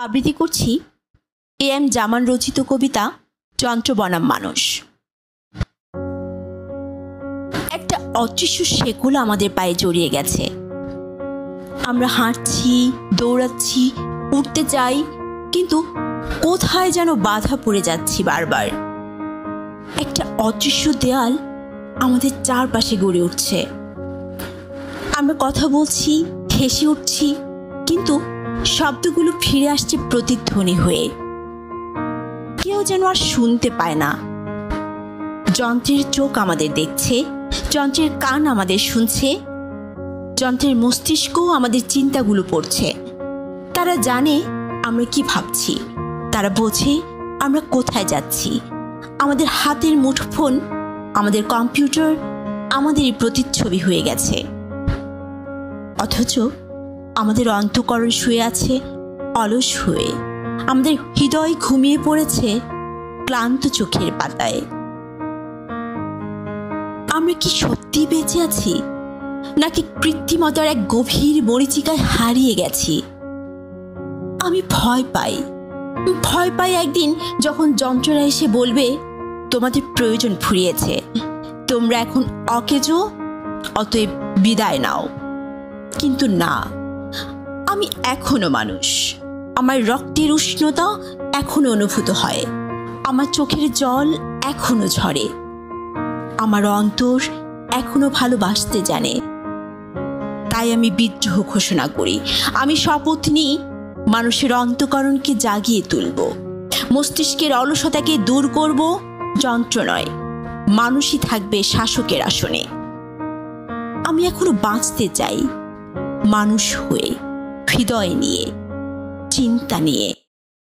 আবৃত্তি করছি এম জামান রচিত কবিতা যন্ত্র বনাম মানুষ। একটা অদৃশ্য শেকল আমাদের পায়ে জড়িয়ে গেছে। আমরা হাঁটছি, দৌড়াচ্ছি, উঠতে চাই, কিন্তু কোথায় যেন বাধা পড়ে যাচ্ছি বারবার। একটা অদৃশ্য দেয়াল আমাদের চারপাশে গড়ে উঠছে। আমরা কথা বলছি, হেসে উঠছি, কিন্তু শব্দগুলো ফিরে আসছে প্রতিধ্বনি হয়ে। কেউ যেন আর শুনতে পায় না। যন্ত্রের চোখ আমাদের দেখছে, যন্ত্রের কান আমাদের শুনছে, যন্ত্রের মস্তিষ্কও আমাদের চিন্তাগুলো পড়ছে। তারা জানে আমরা কি ভাবছি, তারা বোঝে আমরা কোথায় যাচ্ছি। আমাদের হাতের মুঠোফোন, আমাদের কম্পিউটার আমাদের প্রতিচ্ছবি হয়ে গেছে। অথচ আমাদের অন্তঃকরণ শুয়ে আছে অলস হয়ে। আমাদের হৃদয় ঘুমিয়ে পড়েছে ক্লান্ত চোখের পাতায়। আমরা কি সত্যি বেঁচে আছি, নাকি কৃত্রিমতার এক গভীর মরীচিকায় হারিয়ে গেছি? আমি ভয় পাই একদিন যখন যন্ত্ররা এসে বলবে তোমাদের প্রয়োজন ফুরিয়েছে, তোমরা এখন অকেজো, অতএব বিদায় নাও। কিন্তু না, আমি এখনো মানুষ। আমার রক্তের উষ্ণতা এখনো অনুভূত হয়, আমার চোখের জল এখনো ঝরে, আমার অন্তর এখনো ভালোবাসতে জানে। তাই আমি বিদ্রোহ ঘোষণা করি। আমি শপথ নিই মানুষের অন্তঃকরণকে জাগিয়ে তুলব, মস্তিষ্কের অলসতাকে দূর করব। যন্ত্র নয়, মানুষই থাকবে শাসকের আসনে। আমি এখনো বাঁচতে চাই, মানুষ হয়ে, হৃদয় নিয়ে, চিন্তা নিয়ে।